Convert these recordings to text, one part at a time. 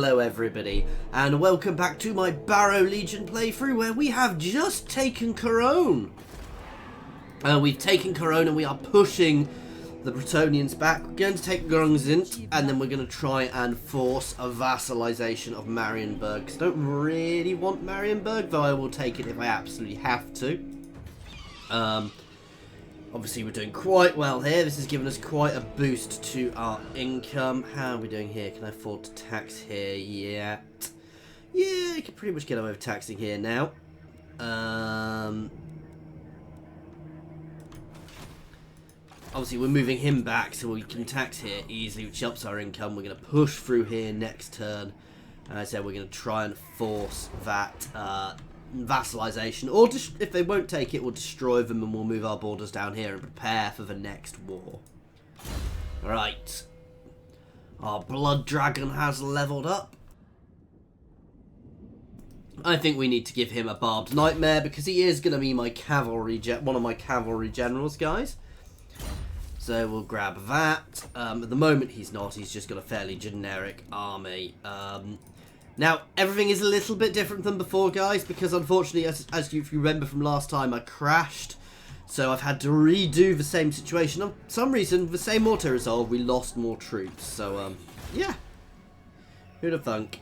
Hello everybody, and welcome back to my Barrow Legion playthrough where we have just taken Cologne. We've taken Cologne and we are pushing the Bretonians back. We're going to take Grungzint and then we're going to try and force a vassalization of Marienburg. Because I don't really want Marienburg, though I will take it if I absolutely have to. Obviously we're doing quite well here. This has given us quite a boost to our income. How are we doing here? Can I afford to tax here yet? Yeah, I can pretty much get away with taxing here now. Obviously we're moving him back so we can tax here easily, which helps our income. We're going to push through here next turn. And I said we're going to try and force that vassalization, or if they won't take it, we'll destroy them and we'll move our borders down here and prepare for the next war. Right, our blood dragon has leveled up. I think we need to give him a Barded Nightmare because he is going to be my cavalry one of my cavalry generals, guys. So we'll grab that. At the moment he's not, he's just got a fairly generic army. Now, everything is a little bit different than before, guys, because unfortunately, as you remember from last time, I crashed. So I've had to redo the same situation. For some reason, the same auto-resolve, we lost more troops. So, yeah. Who'd have thunk?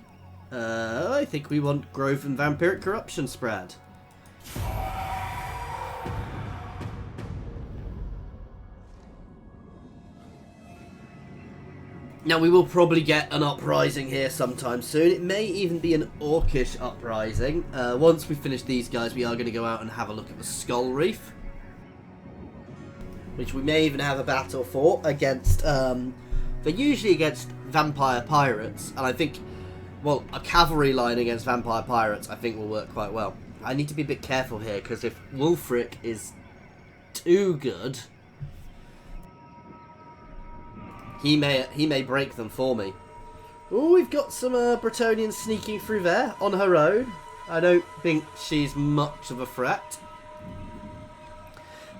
I think we want growth and vampiric corruption spread. Now, we will probably get an uprising here sometime soon. It may even be an orcish uprising. Once we finish these guys, we are going to go out and have a look at the Skull Reef, which we may even have a battle for against... they're usually against vampire pirates, and I think, well, a cavalry line against vampire pirates I think will work quite well. I need to be a bit careful here, because if Wulfric is too good... He may break them for me. Oh, we've got some Bretonians sneaking through there on her own. I don't think she's much of a threat.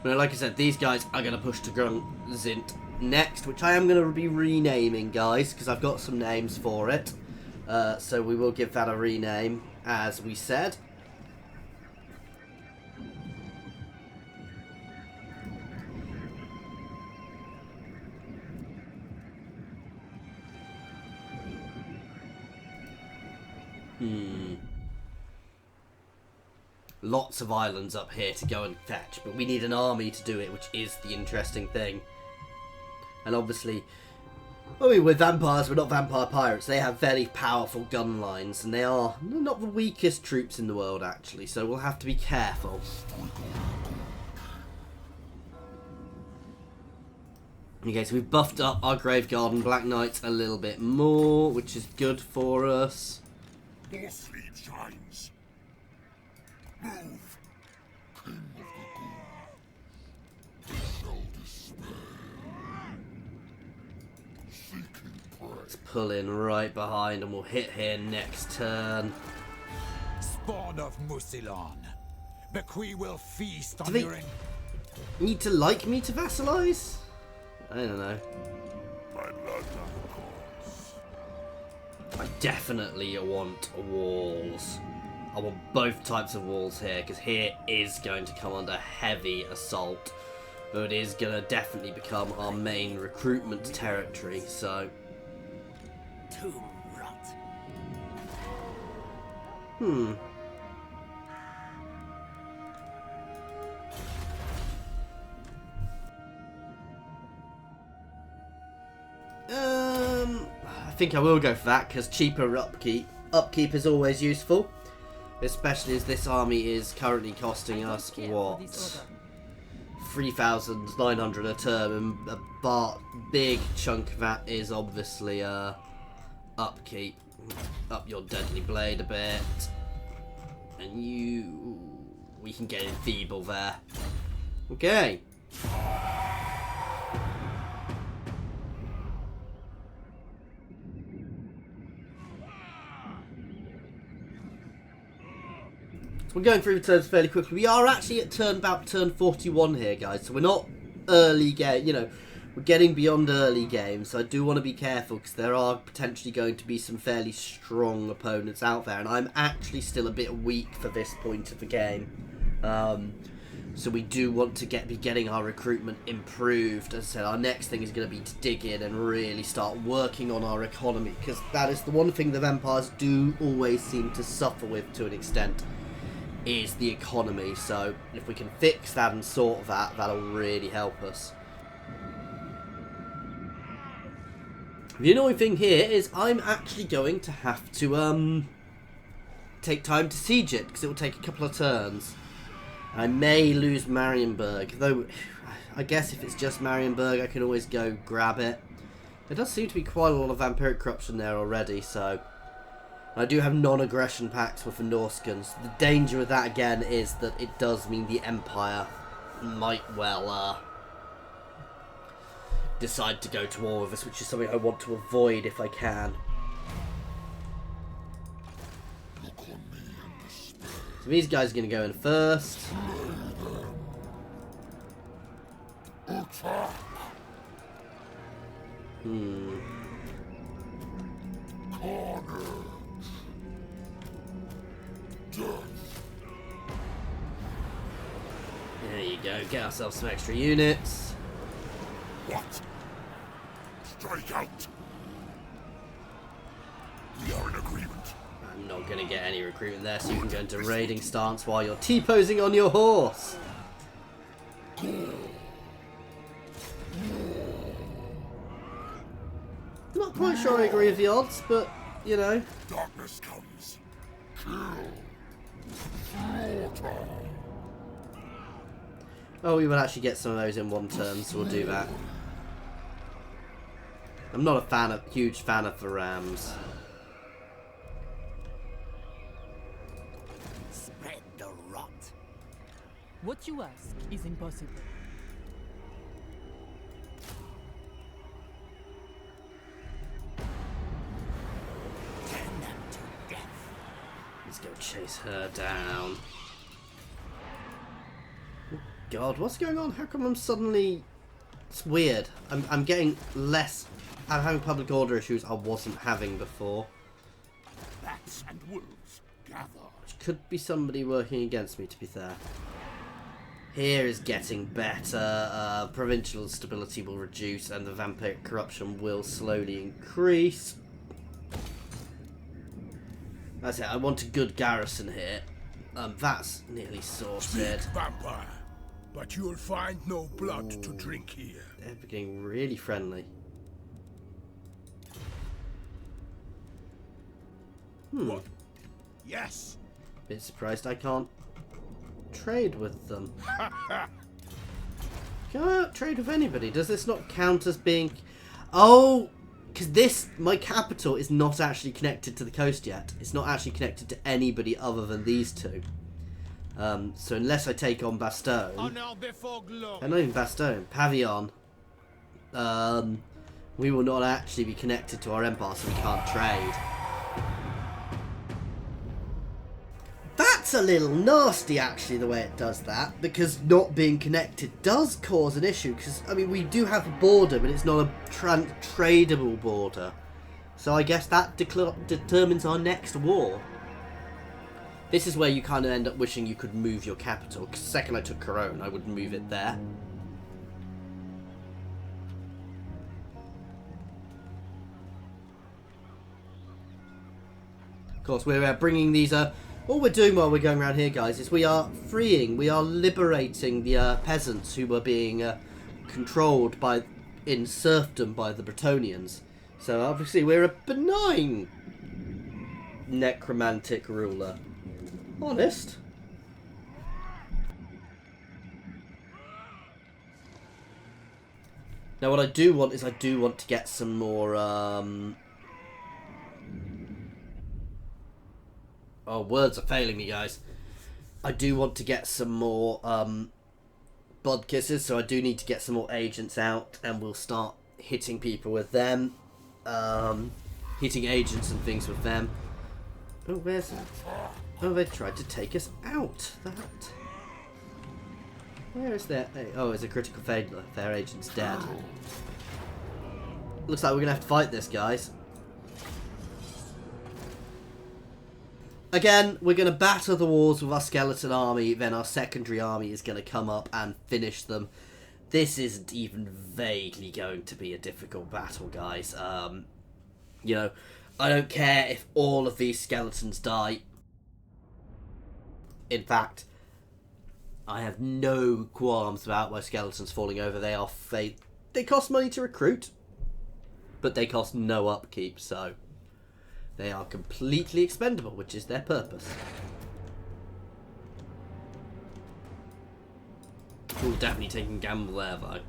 But like I said, these guys are going to push to Grungzint next, which I am going to be renaming, guys, because I've got some names for it. So we will give that a rename, as we said. Lots of islands up here to go and fetch, but we need an army to do it, which is the interesting thing. And obviously, I mean, we're vampires, we're not vampire pirates. They have very powerful gun lines, and they are not the weakest troops in the world, actually, so we'll have to be careful. Okay, so we've buffed up our Graveguard and Black Knights a little bit more, which is good for us. Both lead shines. Move, King of the Ghouls. Shall despair. Seeking prey. Let's pull in right behind and we'll hit here next turn. Spawn of Musilon. Bequi will feast on Do they your... need to like me to vassalize? I don't know. My blood calls. I definitely want walls. I want both types of walls here, because here is going to come under heavy assault. But it is going to definitely become our main recruitment territory, so... Tomb rot. I think I will go for that, because cheaper upkeep. Upkeep is always useful. Especially as this army is currently costing us, what? 3,900 a term, and a big chunk of that is obviously upkeep. Up your deadly blade a bit. And we can get enfeeble there. Okay. We're going through the turns fairly quickly. We are actually at about turn 41 here, guys. So we're not early game. You know, we're getting beyond early games, so I do want to be careful because there are potentially going to be some fairly strong opponents out there, and I'm actually still a bit weak for this point of the game. So we do want to be getting our recruitment improved. As I said, our next thing is going to be to dig in and really start working on our economy, because that is the one thing the vampires do always seem to suffer with to an extent, is the economy. So if we can fix that and sort that, that'll really help us. The annoying thing here is I'm actually going to have to take time to siege it, because it will take a couple of turns. I may lose Marienburg, though I guess if it's just Marienburg I can always go grab it. There does seem to be quite a lot of vampiric corruption there already, so I do have non-aggression pacts with the Norskans. The danger with that again is that it does mean the Empire might well decide to go to war with us, which is something I want to avoid if I can. So these guys are going to go in first. There you go, get ourselves some extra units. What? Strike out! We are in agreement. I'm not going to get any recruitment there, so you can go into raiding stance while you're T-posing on your horse. Not quite sure I agree with the odds, but, you know. Darkness comes. Kill. Slaughter. Oh, we will actually get some of those in one turn, so we'll do that. I'm not a huge fan of the Rams. Spread the rot. What you ask is impossible. Turn them to death. Let's go chase her down. Oh God, what's going on? How come I'm suddenly... It's weird. I'm getting less... I'm having public order issues I wasn't having before. Bats and wolves gather. Which could be somebody working against me, to be fair. Here is getting better. Provincial stability will reduce and the vampiric corruption will slowly increase. That's it. I want a good garrison here. That's nearly sorted. Speak, vampire, but you'll find no blood to drink here. They're getting really friendly. What? Yes. Bit surprised I can't trade with them. Can I not trade with anybody? Does this not count as being... Oh! Because my capital is not actually connected to the coast yet. It's not actually connected to anybody other than these two. So unless I take on Bastogne... Honor before glory. Not even Bastogne. Pavillon. We will not actually be connected to our empire, so we can't trade. That's a little nasty, actually, the way it does that, because not being connected does cause an issue, because, I mean, we do have a border, but it's not a tradable border. So I guess that determines our next war. This is where you kind of end up wishing you could move your capital, because the second I took Cologne, I would move it there. Of course, we're bringing these... All we're doing while we're going around here, guys, is we are liberating the peasants who were being controlled in serfdom by the Bretonnians. So obviously we're a benign necromantic ruler. Honest. Now what I do want is to get some more... Oh, words are failing me, guys. I do want to get some more blood kisses, so I do need to get some more agents out, and we'll start hitting people with them. Hitting agents and things with them. Oh, where's it? Oh, they tried to take us out. That. Where is their... Oh, it's a critical failure. Their agent's dead. looks like we're gonna have to fight this, guys. Again, we're gonna batter the walls with our skeleton army, then our secondary army is gonna come up and finish them. This isn't even vaguely going to be a difficult battle, guys. You know, I don't care if all of these skeletons die. In fact, I have no qualms about my skeletons falling over. They cost money to recruit, but they cost no upkeep, so they are completely expendable, which is their purpose. Ooh, definitely taking a gamble there, though.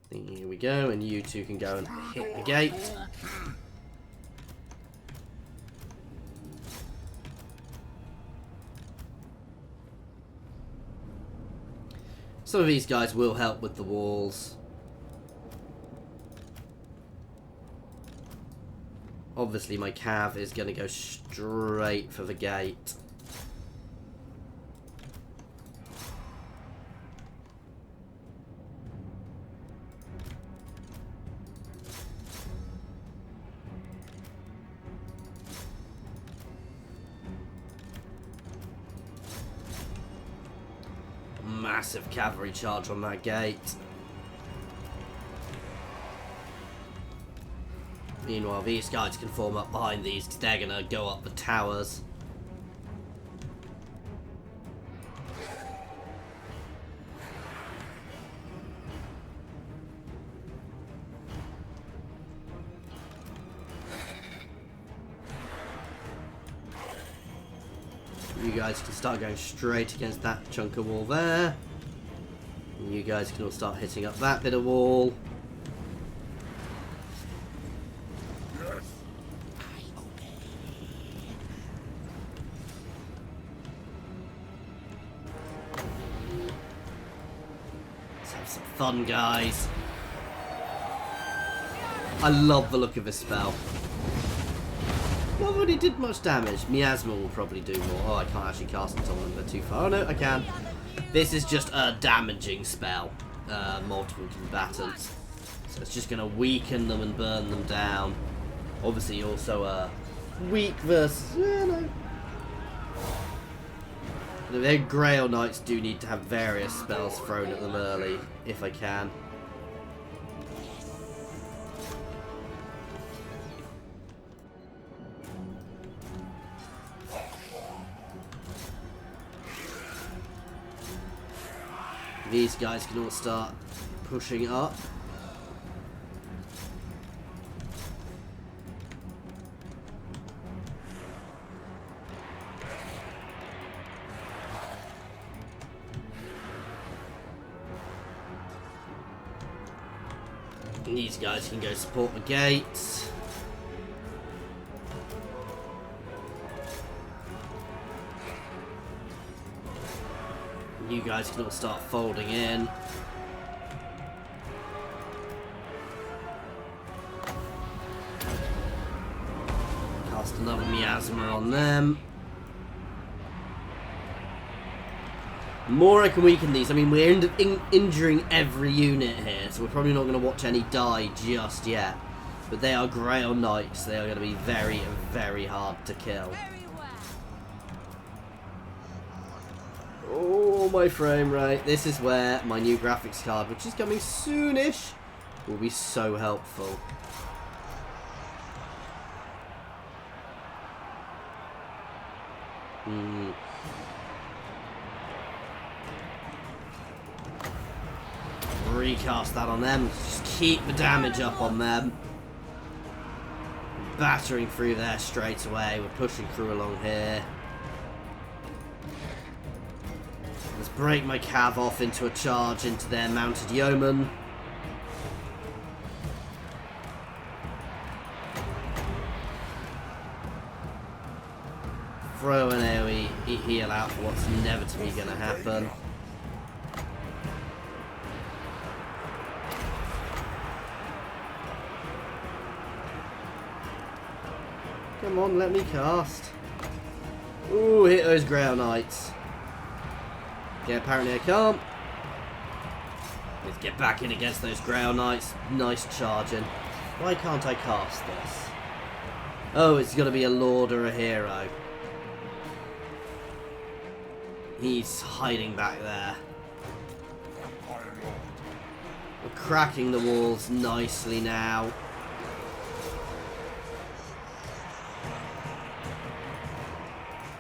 Here we go, and you two can go and hit the gate. Some of these guys will help with the walls. Obviously my cav is going to go straight for the gate. Massive cavalry charge on that gate. Meanwhile, these guys can form up behind these because they're going to go up the towers. You guys can start going straight against that chunk of wall there. And you guys can all start hitting up that bit of wall. Let's have some fun, guys. I love the look of this spell. Not that it did much damage. Miasma will probably do more. Oh, I can't actually cast it on them. They're too far. Oh, no, I can. This is just a damaging spell. Multiple combatants. So it's just going to weaken them and burn them down. Obviously, also weak versus... no. The Grail Knights do need to have various spells thrown at them early, if I can. These guys can all start pushing up. And these guys can go support the gates. You guys can all start folding in. Cast another miasma on them. The more I can weaken these, I mean, we're injuring every unit here, so we're probably not going to watch any die just yet. But they are Grail Knights. They are going to be very, very hard to kill. Oh, my frame rate. This is where my new graphics card, which is coming soonish, will be so helpful. Recast that on them. Just keep the damage up on them. Battering through there straight away. We're pushing through along here. Let's break my cav off into a charge into their mounted yeoman. Throw an AoE heal out for what's inevitably going to happen. Come on, let me cast. Ooh, hit those Grail Knights. Yeah, apparently I can't. Let's get back in against those Grail Knights. Nice charging. Why can't I cast this? Oh, it's got to be a Lord or a Hero. He's hiding back there. We're cracking the walls nicely now.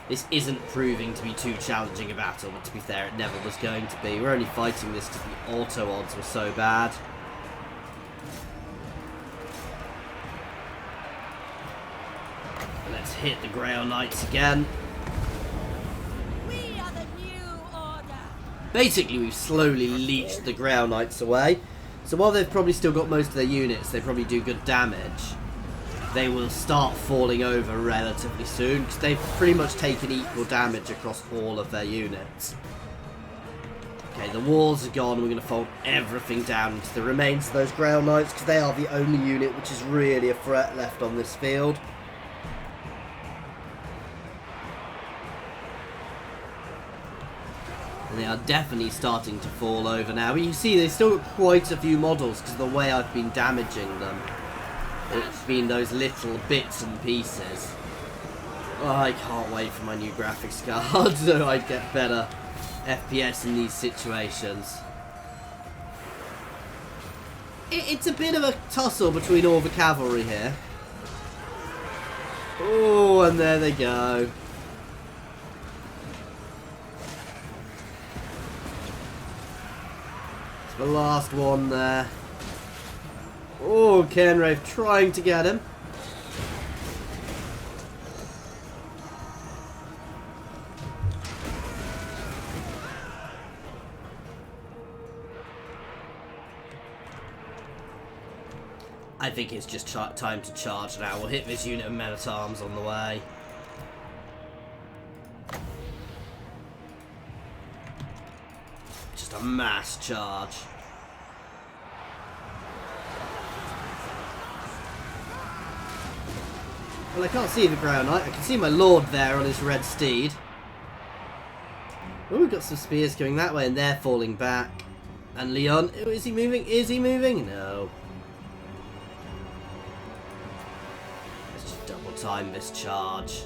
This isn't proving to be too challenging a battle, but to be fair, it never was going to be. We're only fighting this because the auto odds were so bad. Let's hit the Grail Knights again. We are the new order. Basically, we've slowly leached the Grail Knights away. So while they've probably still got most of their units, they probably do good damage. They will start falling over relatively soon because they've pretty much taken equal damage across all of their units. Okay, the walls are gone. We're going to fold everything down into the remains of those Grail Knights because they are the only unit which is really a threat left on this field. And they are definitely starting to fall over now. But you see, they've still got quite a few models because of the way I've been damaging them. It's been those little bits and pieces. Oh, I can't wait for my new graphics card so I get better FPS in these situations. It's a bit of a tussle between all the cavalry here. Oh, and there they go. It's the last one there. Oh, Kenrave trying to get him. I think it's just time to charge now. We'll hit this unit of men-at-arms on the way. Just a mass charge. Well, I can't see the Grail Knight. I can see my Lord there on his red steed. Oh, we've got some spears going that way, and they're falling back. And Leon, oh, is he moving? Is he moving? No. Let's just double time this charge.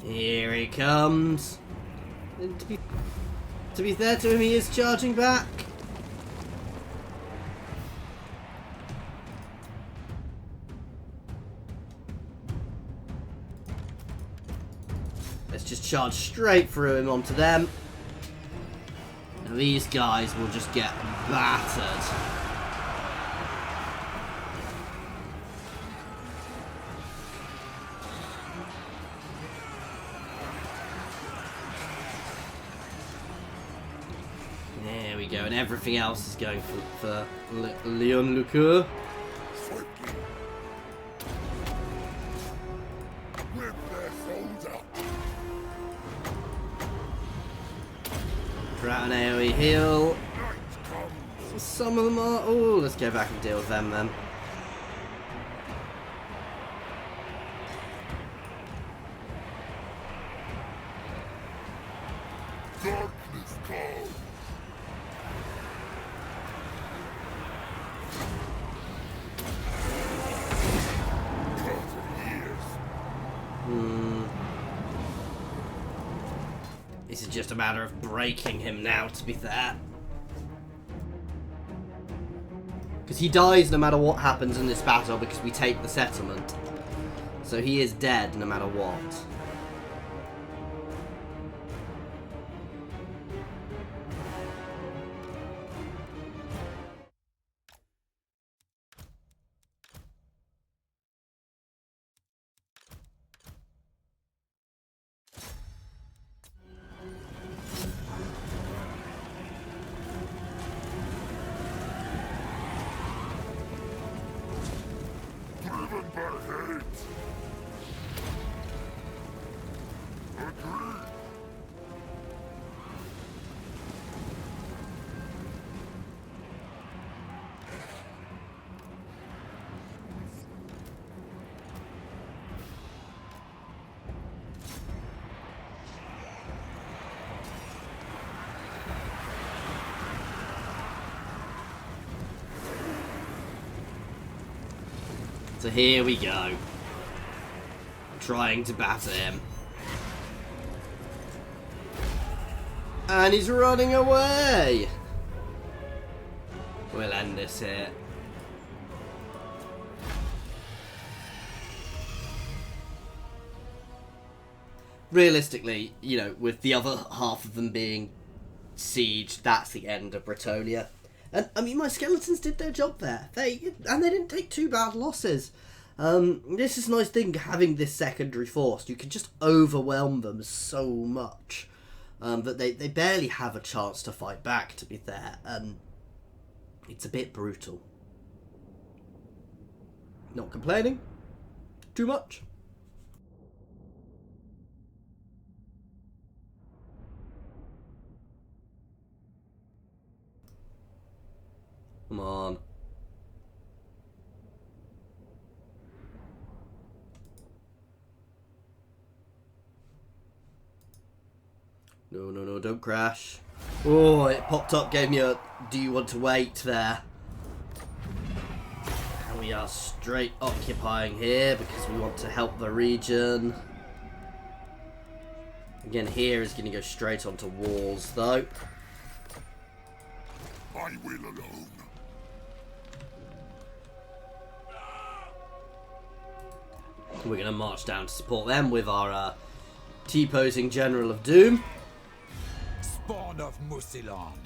Here he comes. And to be fair to him, he is charging back. Let's just charge straight through him onto them. Now these guys will just get battered. There we go, and everything else is going for Leon Lucour. Rip their souls out. For out an AoE heal. Night comes. Some of them are... Oh, let's go back and deal with them then. Darkness comes. This is just a matter of breaking him now, to be fair. Because he dies no matter what happens in this battle because we take the settlement. So he is dead no matter what. Driven by hate. So here we go. Trying to batter him. And he's running away! We'll end this here. Realistically, you know, with the other half of them being sieged, that's the end of Brettonia. And, I mean, my skeletons did their job there. They didn't take too bad losses. This is a nice thing, having this secondary force. You can just overwhelm them so much that they barely have a chance to fight back, to be fair. And it's a bit brutal. Not complaining too much. Come on. No, no, no, don't crash. Oh, it popped up, gave me a do you want to wait there. And we are straight occupying here because we want to help the region. Again, here is going to go straight onto walls, though. I will alone. We're going to march down to support them with our T-posing General of Doom. Spawn of Musilon,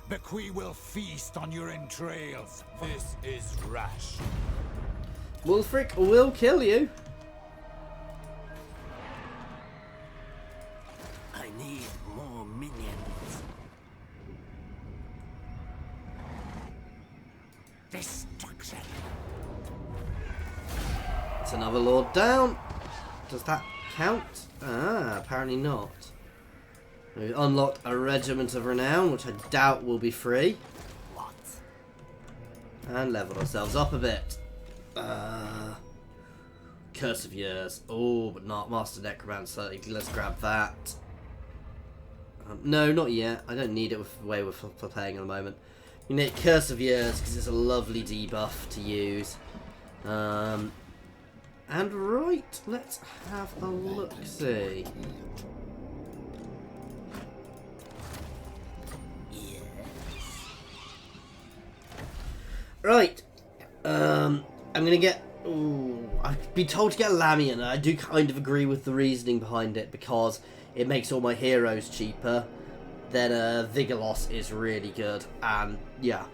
Bequi will feast on your entrails. This is rash. Wulfric will kill you. I need more minions. Destruction. It's another Lord down. Does that count? Ah, apparently not. We unlocked a Regiment of Renown, which I doubt will be free. What? And leveled ourselves up a bit. Curse of Years. Oh, but not Master Necromancer. Let's grab that. No, not yet. I don't need it with the way we're playing at the moment. You need Curse of Years because it's a lovely debuff to use. And right, let's have a look-see. Right, I'm gonna get. Ooh, I've been told to get a Lamian, and I do kind of agree with the reasoning behind it because it makes all my heroes cheaper. Then Vigilos is really good, and yeah.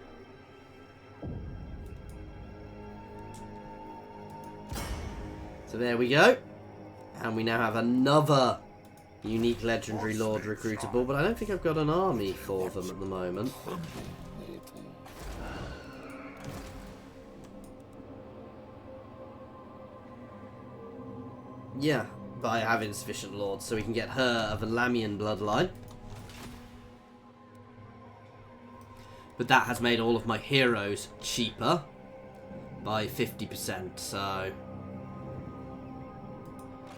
So there we go, and we now have another unique legendary lord recruitable, but I don't think I've got an army for them at the moment. Yeah, but I have insufficient lords, so we can get her of a Lamian bloodline. But that has made all of my heroes cheaper by 50%, so...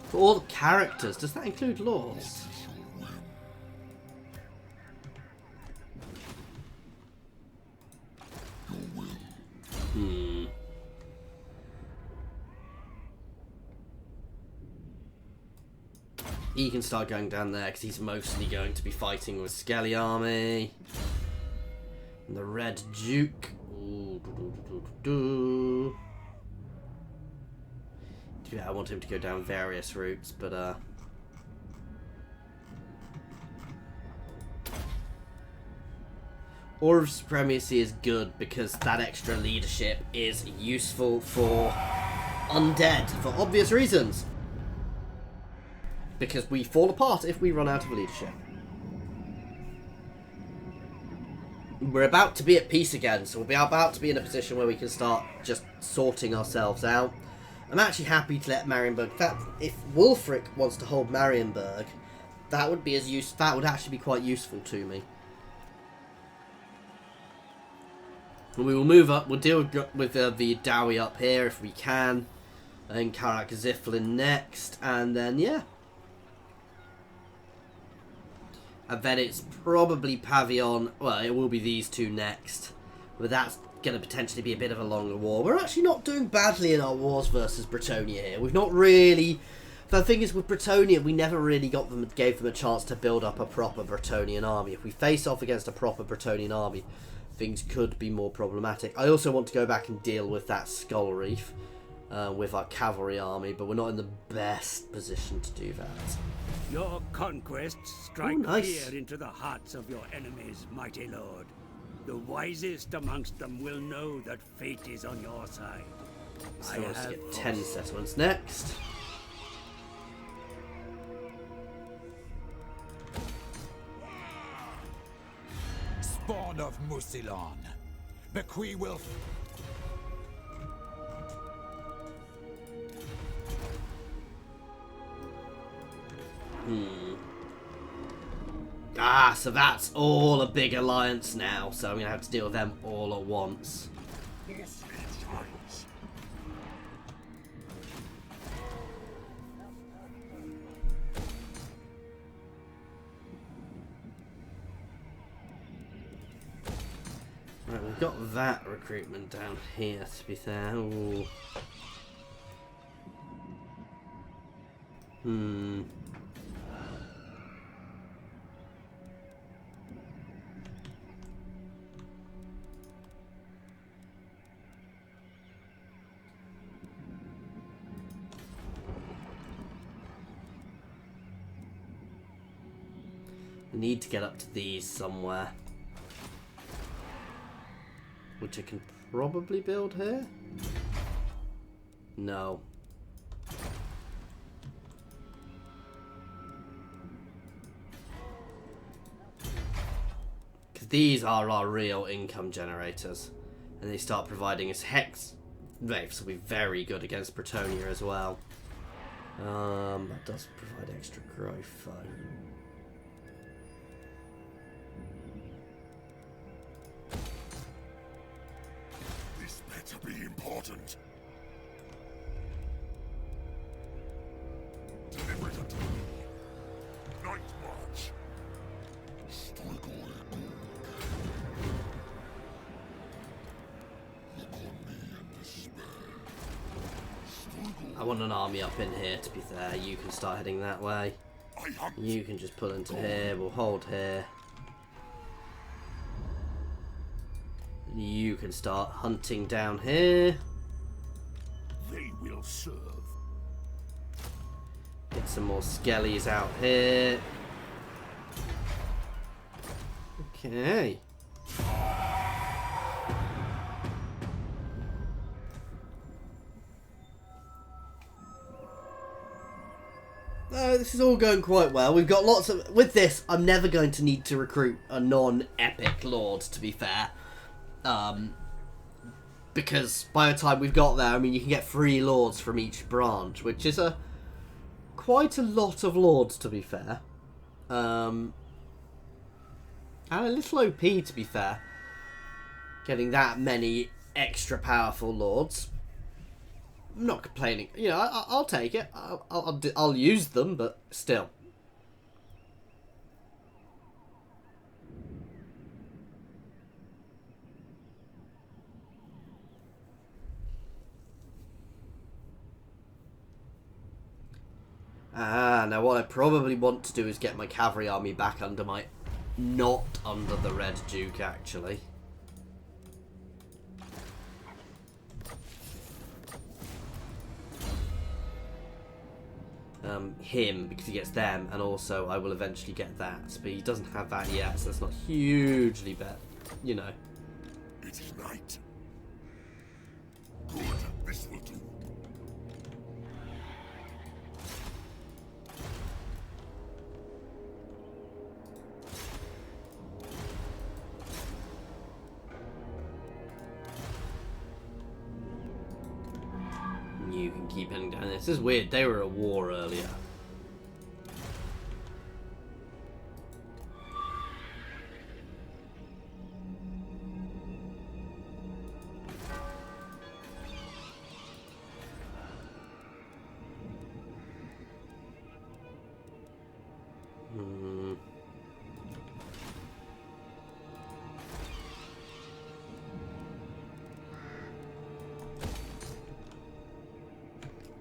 For all the characters, does that include lords? He can start going down there because he's mostly going to be fighting with Skelly Army. And the Red Duke. Ooh, Yeah, I want him to go down various routes, but Aura of Supremacy is good because that extra leadership is useful for undead for obvious reasons. Because we fall apart if we run out of leadership. We're about to be at peace again, so we'll be about to be in a position where we can start just sorting ourselves out. I'm actually happy to let Marienburg... if Wulfric wants to hold Marienburg, that would be that would actually be quite useful to me. And we will move up. We'll deal with the Dowie up here if we can. And Karak Ziflin next, and then yeah. And then it's probably Pavillon. Well, it will be these two next. But that's going to potentially be a bit of a longer war. We're actually not doing badly in our wars versus Brettonia here. We've not really... The thing is, with Brettonia, we never really gave them a chance to build up a proper Brettonian army. If we face off against a proper Brettonian army, things could be more problematic. I also want to go back and deal with that Skull Reef with our cavalry army, but we're not in the best position to do that. Your conquests strike nice. fear into the hearts of your enemies, mighty lord. The wisest amongst them will know that fate is on your side. So let's get 10 settlements next. Spawn of Musilon. Bequi will... Ah, so that's all a big alliance now, so I'm going to have to deal with them all at once. Right, we've got that recruitment down here, to be fair. Ooh. I need to get up to these somewhere. Which I can probably build here? No. Because these are our real income generators. And they start providing us hex waves, will be very good against Brettonia as well. That does provide extra growth though. To be important. Deliver it to me. Night march. Struggle. Look on me in despair. Struggle. I want an army up in here, to be fair. You can start heading that way. I hunt. You can just pull into here. We'll hold here. You can start hunting down here. They will serve. Get some more skellies out here. Okay. This is all going quite well. We've got lots of... With this, I'm never going to need to recruit a non-epic lord, to be fair. Because by the time we've got there, I mean, you can get 3 lords from each branch, which is quite a lot of lords, to be fair. And a little OP, to be fair. Getting that many extra powerful lords. I'm not complaining. You know, I'll take it. I'll use them, but still. Now what I probably want to do is get my cavalry army back under my... Not under the Red Duke, actually. Him, because he gets them, and also I will eventually get that. But he doesn't have that yet, so that's not hugely bad, you know. It is night. Good, this will do. You can keep heading down. This is weird. They were at war earlier.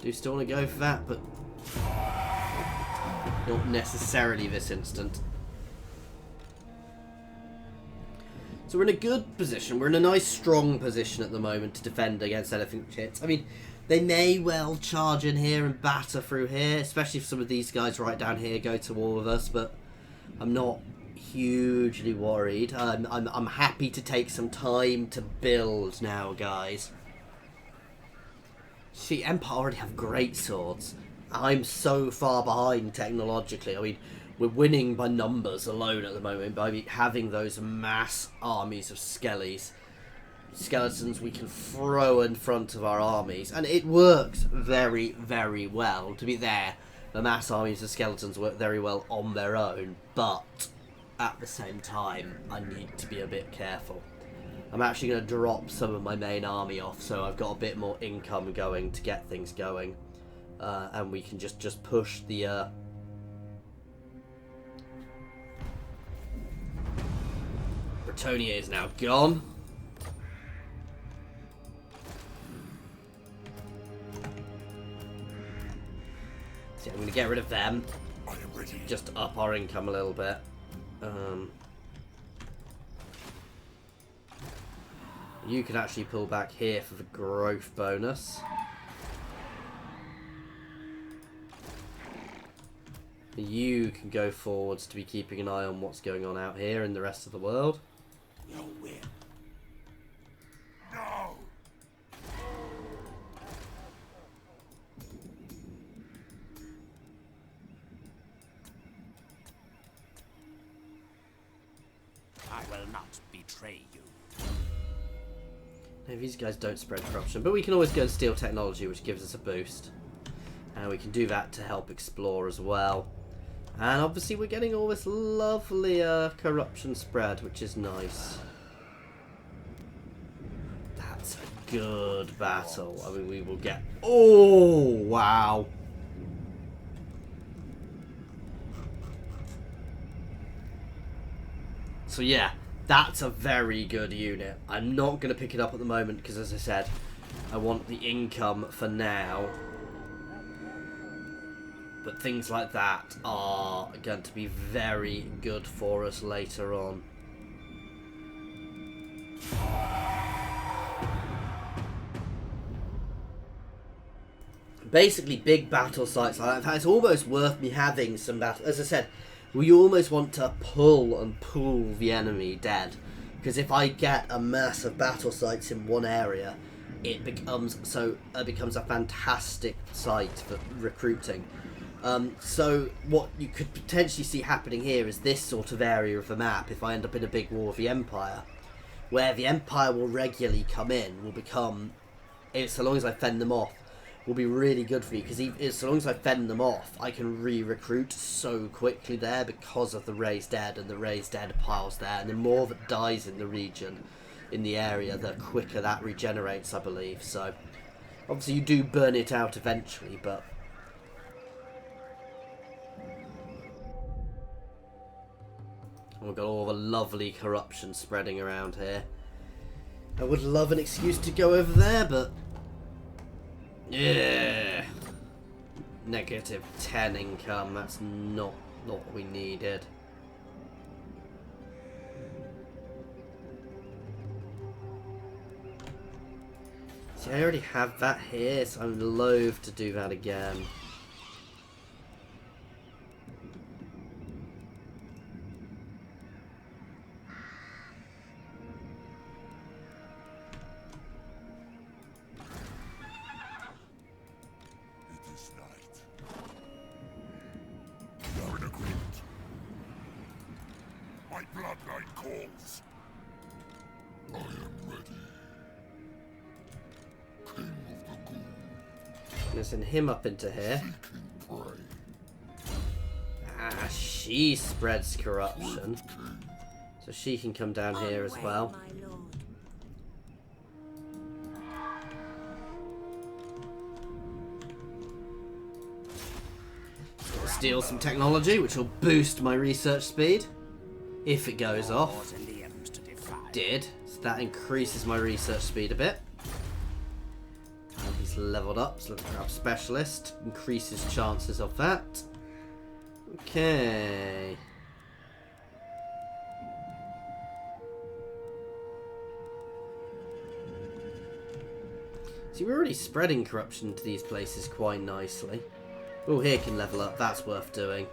Do still want to go for that, but not necessarily this instant. So we're in a good position. We're in a nice, strong position at the moment to defend against anything which hits. I mean, they may well charge in here and batter through here, especially if some of these guys right down here go to war with us, but I'm not hugely worried. I'm happy to take some time to build now, guys. See, Empire already have great swords. I'm so far behind technologically. I mean, we're winning by numbers alone at the moment by having those mass armies of skeletons we can throw in front of our armies, and it works very, very well. To be there, the mass armies of skeletons work very well on their own, but at the same time I need to be a bit careful. I'm actually going to drop some of my main army off so I've got a bit more income going to get things going, and we can just push the Brettonia is now gone. So I'm going to get rid of them. I am ready. Just up our income a little bit. You can actually pull back here for the growth bonus. You can go forwards to be keeping an eye on what's going on out here in the rest of the world. No win. No. I will not betray you. No, these guys don't spread corruption, but we can always go and steal technology, which gives us a boost. And we can do that to help explore as well. And obviously we're getting all this lovely corruption spread, which is nice. That's a good battle. I mean, we will get... Oh, wow. So yeah, that's a very good unit. I'm not going to pick it up at the moment because, as I said, I want the income for now. But things like that are going to be very good for us later on. Basically, big battle sites like that. In fact, it's almost worth me having some battle. As I said, we almost want to pull and pull the enemy dead. Because if I get a mass of battle sites in one area, it becomes a fantastic site for recruiting. So what you could potentially see happening here is this sort of area of the map, if I end up in a big war with the Empire, where the Empire will regularly come in, will become, so long as I fend them off, will be really good for me, because so long as I fend them off, I can re-recruit so quickly there because of the raised dead and the raised dead piles there, and the more that dies in the region, in the area, the quicker that regenerates, I believe. So obviously you do burn it out eventually, but we've got all the lovely corruption spreading around here. I would love an excuse to go over there, but yeah, negative 10 income. That's not what we needed. See, I already have that here, so I'm loath to do that again. Bloodline calls. I am ready. King of the Ghoul. Gonna send him up into here. Seeking prey. Ah, she spreads corruption. So she can come down here as well. My lord. Steal some technology, which will boost my research speed. If it goes off. Did. So that increases my research speed a bit. And he's That's leveled up, so let's grab specialist. Increases chances of that. Okay. See, we're already spreading corruption to these places quite nicely. Oh, here can level up. That's worth doing.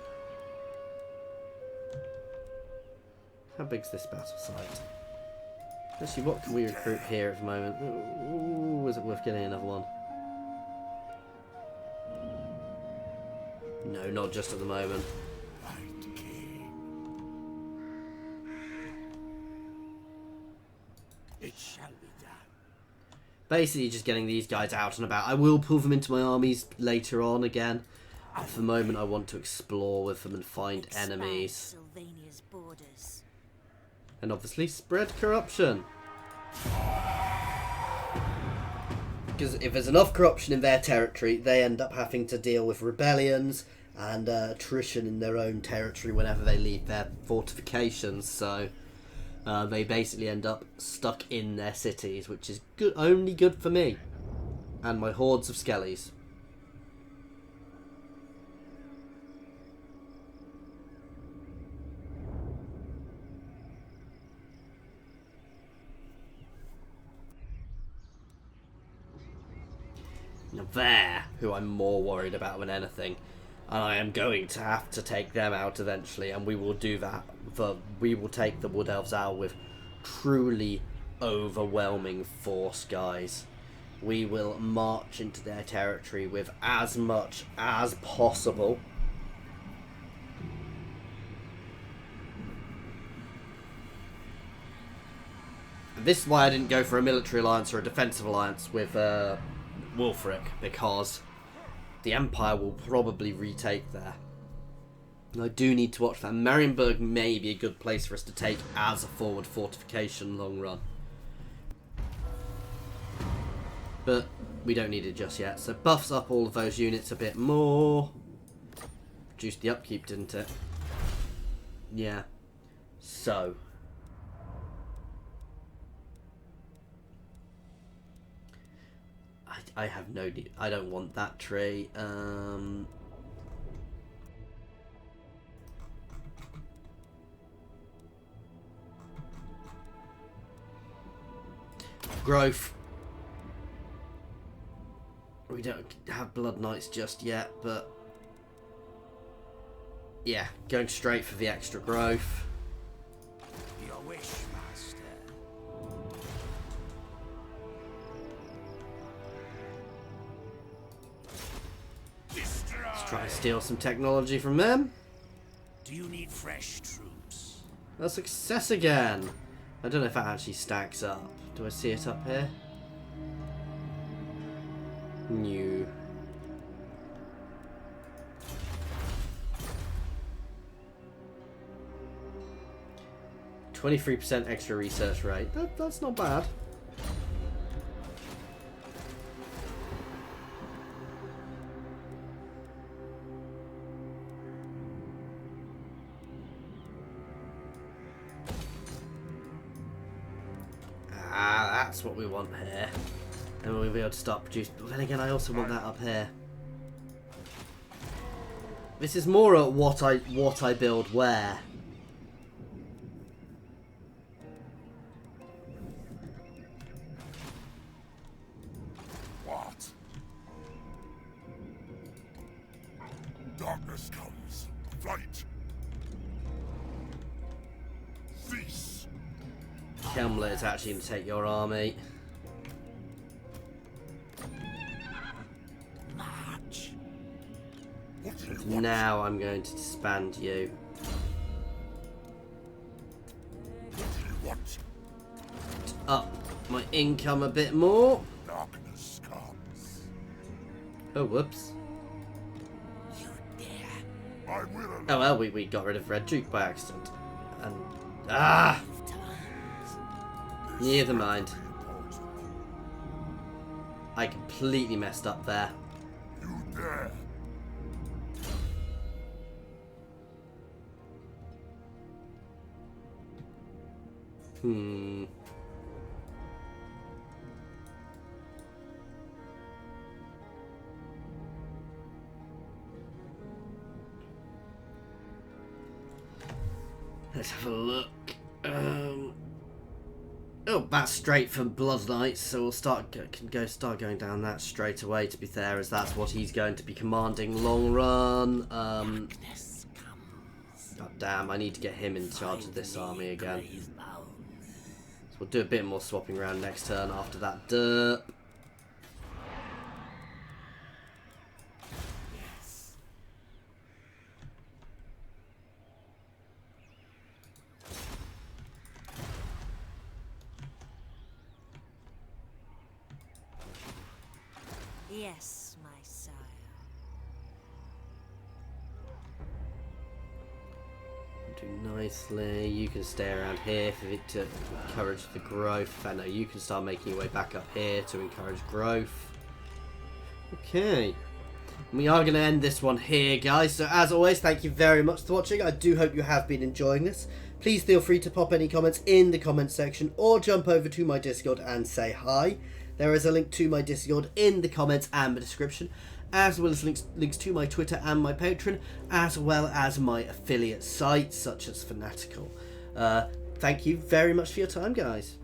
How big's this battle site? Actually, what can we recruit here at the moment? Ooh, is it worth getting another one? No, not just at the moment. It shall be done. Basically, just getting these guys out and about. I will pull them into my armies later on again. For the moment, I want to explore with them and find enemies. Sylvania's borders. And obviously spread corruption. Because if there's enough corruption in their territory, they end up having to deal with rebellions and attrition in their own territory whenever they leave their fortifications. So they basically end up stuck in their cities, which is good, only good for me and my hordes of skellies. Now there, who I'm more worried about than anything, and I am going to have to take them out eventually, and we will do that. We will take the Wood Elves out with truly overwhelming force, guys. We will march into their territory with as much as possible. This is why I didn't go for a military alliance or a defensive alliance with Wulfric, because the Empire will probably retake there. And I do need to watch that. Marienburg may be a good place for us to take as a forward fortification long run. But we don't need it just yet. So buffs up all of those units a bit more. Reduced the upkeep, didn't it? Yeah. So I have no need. I don't want that tree. Growth. We don't have Blood Knights just yet, but yeah, going straight for the extra growth. Your wish, master. Let's try and steal some technology from them. Do you need fresh troops? A success again. I don't know if that actually stacks up. Do I see it up here? New. %23 extra research rate. That's not bad. That's what we want here. And we'll be able to start producing. But then again, I also want that up here. This is more at what I build where. What? Darkness comes. Flight. Cease. Kemmler is actually going to take your army. March. What do you want? Now I'm going to disband you. What do you want? Up my income a bit more. Darkness comes. Oh, whoops. You dare. I will. Oh well, we got rid of Red Duke by accident. And ah, never mind. I completely messed up there. You dare. Let's have a look. Oh, that's straight from Bloodlines, so we'll start going down that straight away. To be fair, as that's what he's going to be commanding long run. God damn, I need to get him in charge of this army again. So we'll do a bit more swapping around next turn after that derp. Yes, my sire. Do nicely. You can stay around here for it to encourage the growth. I know you can start making your way back up here to encourage growth. Okay. We are going to end this one here, guys. So as always, thank you very much for watching. I do hope you have been enjoying this. Please feel free to pop any comments in the comments section or jump over to my Discord and say hi. There is a link to my Discord in the comments and the description, as well as links to my Twitter and my Patreon, as well as my affiliate sites such as Fanatical. Thank you very much for your time, guys.